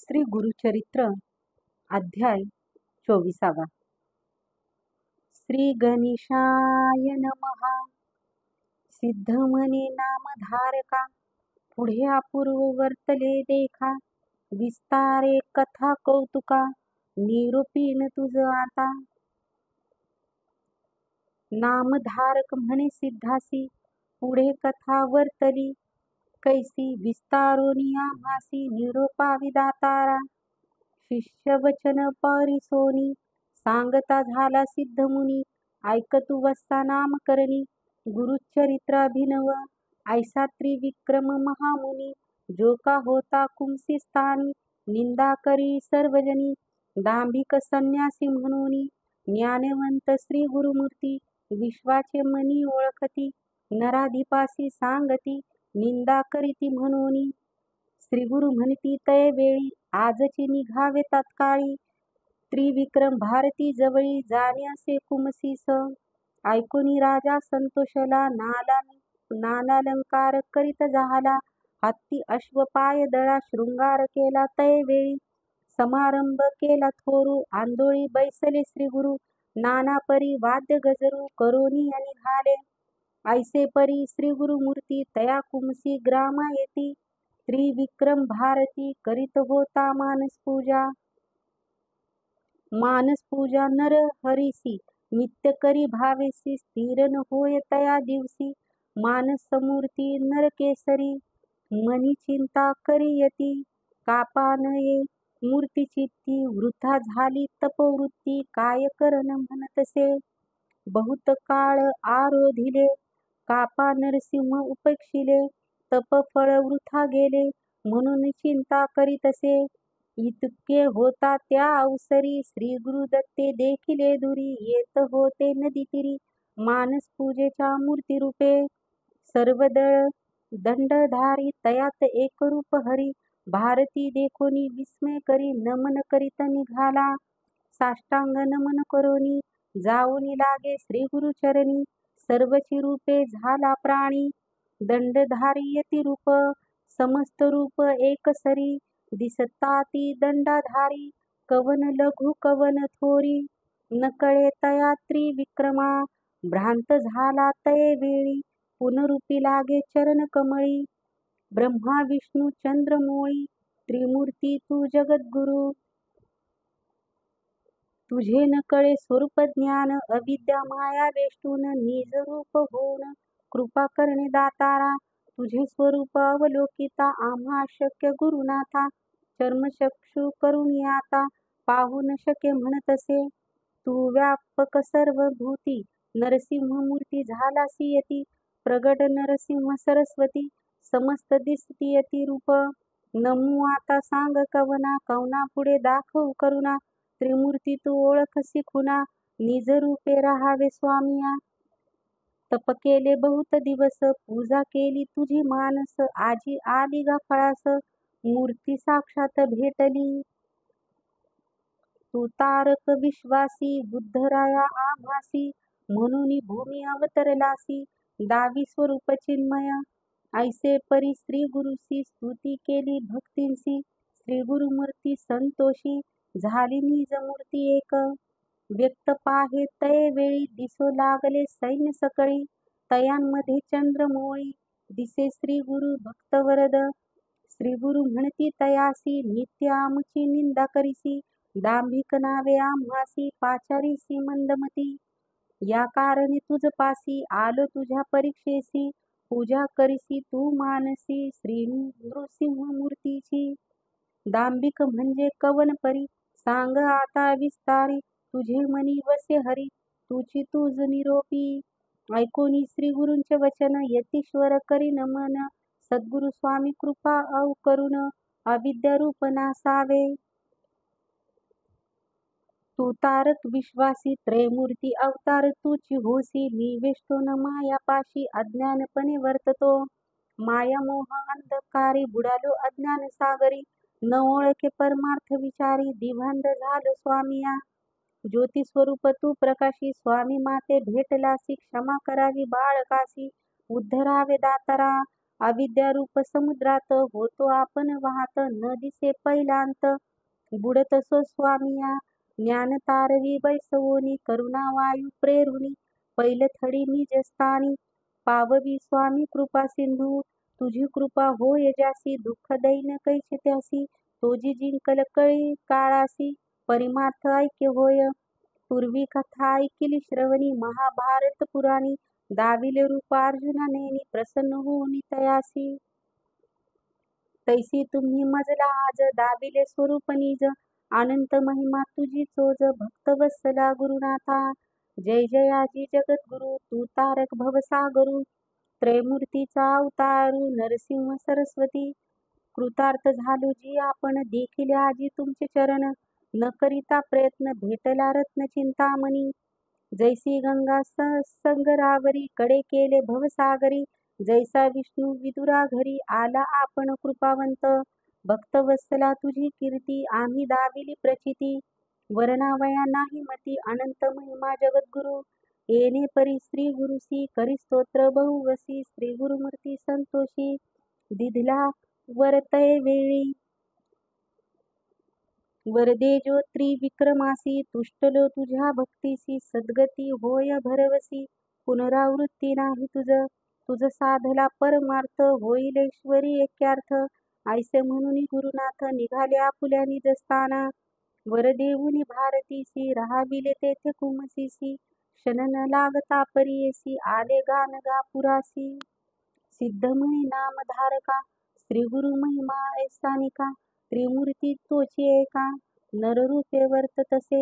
श्री गुरुचरित्र अध्याय 24. श्री गणेशाय नमः. सिद्धमने नामधारका, पुढे अपूर्व वर्तले देखा. विस्तारे कथा कौतुका, निरूपीन तुझ आता. नामधारक म्हणे सिद्धासी, पुढे कथा वर्तली. कैसी विस्तारोनी आम्हासी, निरोपावी दातारा. शिष्य वचन परिसोनी, सांगता झाला सिद्ध मुनी. ऐकतु वस्ता नामकरणी, गुरुचरित्राभिनव. ऐसा त्रिविक्रम महामुनी, जो का होता कुंसी स्थानी. निंदा करी सर्वजनी, दांभिक संन्यासी म्हणूनी. ज्ञानवंत श्री गुरुमूर्ती, विश्वाचे मनी ओळखती. नराधिपासी सांगती, निंदा करीती म्हणूनी. श्री गुरु म्हणती तय वेळी, आजची निघावे तत्काळी. त्रिविक्रम भारती जवळी, जाणे असे कुमसीस. ऐकुनी राजा संतोषला, नानालंकार करीत झाला. हत्ती अश्व पाय दळा, शृंगार केला तय वेळी. समारंभ केला थोरू, आंधोळी बैसले श्री गुरु. नाना परी वाद्य गजरू, करोनी निघाले. ऐसे परी श्री गुरुमूर्ती, तया कुमसी ग्रामा येती. त्रिविक्रम भारती करीत होता मानस पूजा नर हरीसी. नित्य करी भावेसी, स्थिर न होय तया दिवसी. मानस मूर्ती नरकेसरी, मनी चिंता करी यती. कापा नये मूर्ती चित्ती, वृथा झाली तपवृत्ती. काय करण म्हणतसे, बहुत काळ आरोधिले. कापा नरसिंह उपेक्षिले, तप फळ वृथा गेले. म्हणून चिंता करीतसे, इतके होता त्या अवसरी. श्री गुरुदत्ते देखिले दुरी, येत होते नदी तीरी. मानस पूजेच्या मूर्ती रूपे, सर्व दंडधारी. तयात एक रूप हरी, भारती देखोनी विस्मय करी. नमन करीत निघाला, साष्टांग नमन करोनी. जाऊनी लागे श्री गुरुचरणी, सर्वची रूपे झाला प्राणी. दंडधारी यती रूप, समस्त रूप एकसरी. दिसताती दंडाधारी, कवन लघु कवन थोरी. नकळे तया त्रिविक्रमा, भ्रांत झाला तये वेळी. पुनरूपी लागे चरण कमळी, ब्रह्मा विष्णू चंद्रमोळी. त्रिमूर्ती तू जगद्गुरु, तुझे न कळे स्वरूप ज्ञान. अविद्या माया वेष्टून, निज रूप होऊन कृपा करणे दातारा. तुझे स्वरूप अवलोकिता, आम्हा शक्य गुरुनाथा. चर्मचक्षु करून आता, पाहू न शके म्हणतसे. तू व्यापक सर्व भूती, नरसिंह मूर्ती झालासी यती. प्रगट नरसिंह सरस्वती, समस्त दिसती यती रूप. नमू आता सांग कवना, कवना पुढे दाखवू करुणा. त्रिमूर्ती तू ओळखसी खुना, निज रूपे राहावे स्वामिया. तप केले बहुत दिवस, पूजा केली तुझी मानस. आजी आली गा फळास, मूर्ती साक्षात भेटली. तू तारक विश्वासी, बुद्धराया आभासी. म्हणून भूमी अवतरलासी, दावी स्वरूप चिन्मय. ऐसे परी श्री गुरुसी, स्तुती केली भक्तींसी. श्री गुरुमूर्ती संतोषी, झाली निज मूर्ती एक. व्यक्त पाहे तये वेळी, दिसो लागले सैन्य सकळी. तयांमध्ये चंद्रमोळी, दिसे श्री गुरु भक्तवरद. श्री गुरु म्हणती तयासी, नित्य आमची निंदा करीसी. दांभिक नावे आम्हासी, पाचारीसी मंदमती. या कारणे तुझ पासी, आलो तुझ्या परीक्षेसी. पूजा करीसी तू मानसी, श्री नृसिंह मूर्तीची. दांभिक म्हणजे कवन परी, सांग आता विस्तारी. तुझे मनी वसे हरी, तुझी तुझ निरोपी. ऐकोनी श्री गुरूंचे वचन, यतीश्वर करी नमन. सद्गुरु स्वामी कृपा करुण, अविद्या रूप नासावे. तू तारक विश्वासी, त्रयमूर्ती अवतार तुची होसी. मी वेष्टो न माया पाशी, अज्ञानपणे वर्ततो. माया मोह अंधकारी, बुडालो अज्ञान सागरी. न ओळखे परमार्थ विचारी, दिवांध झालो स्वामिया. ज्योती स्वरूप तू प्रकाशी, स्वामी माते भेटलासी. क्षमा करावी बाळकासी, उद्धरावे दातारा. अविद्यारूप समुद्रात होतो आपण वाहत न दिसे पहिलांत बुडतसो स्वामिया ज्ञान तारवी बैसवोनी करुणा वायू प्रेरुनी पैलथडी निजस्थानी पाववी स्वामी कृपा सिंधू तुझी कृपा होय ज्यासी दुःख दैन कैसे त्यासी तोजी जिंकल कळी काळासी परिमार्थ ऐक्य होय पूर्वी कथा ऐकिली श्रवणी महाभारत पुराणी दाविले रूप अर्जुनाने प्रसन्न होऊन तयासी तैसी तुम्ही मजला आज दाविले स्वरूप निज अनंत महिमा तुझी चोज भक्त वत्सला गुरुनाथा जय जयाजी जगद्गुरु तू तारक भवसागरू त्रयमूर्तीचा अवतारू नरसिंह सरस्वती कृतार्थ झालो जी आपण देखील आजी तुमचे चरण न करिता प्रयत्न भेटला रत्न चिंतामणी जैसी गंगा संगरावरी कडे केले भवसागरी जैसा विष्णू विदुरा घरी आला आपण कृपावंत भक्त वत्सला तुझी कीर्ती आम्ही दाविली प्रचिती वर्णावया नाही मती अनंत महिमा जगद्गुरु येणे परी श्री गुरुसी करी स्तोत्र बहुवसी श्री गुरुमूर्ती संतोषी दिधला वरतय वेळी वरदे ज्योत्री विक्रमासी तुष्टलो तुझ्या भक्तीसी सद्गती होय भरवसी पुनरावृत्ती नाही तुझ साधला परमार्थ होईल ईश्वरी ऐक्यार्थ ऐसे म्हणून गुरुनाथ निघाले आपुल्या निजस्थाना वरदेऊनी भारतीसी राहाविले तेथे कुमसीसी क्षण न लागता परियेसी आले गान गा पुरासी सिद्धमय नामधारका श्री गुरु महिमा ऐसानिका त्रिमूर्ती तोची एका नररूपे वर्ततसे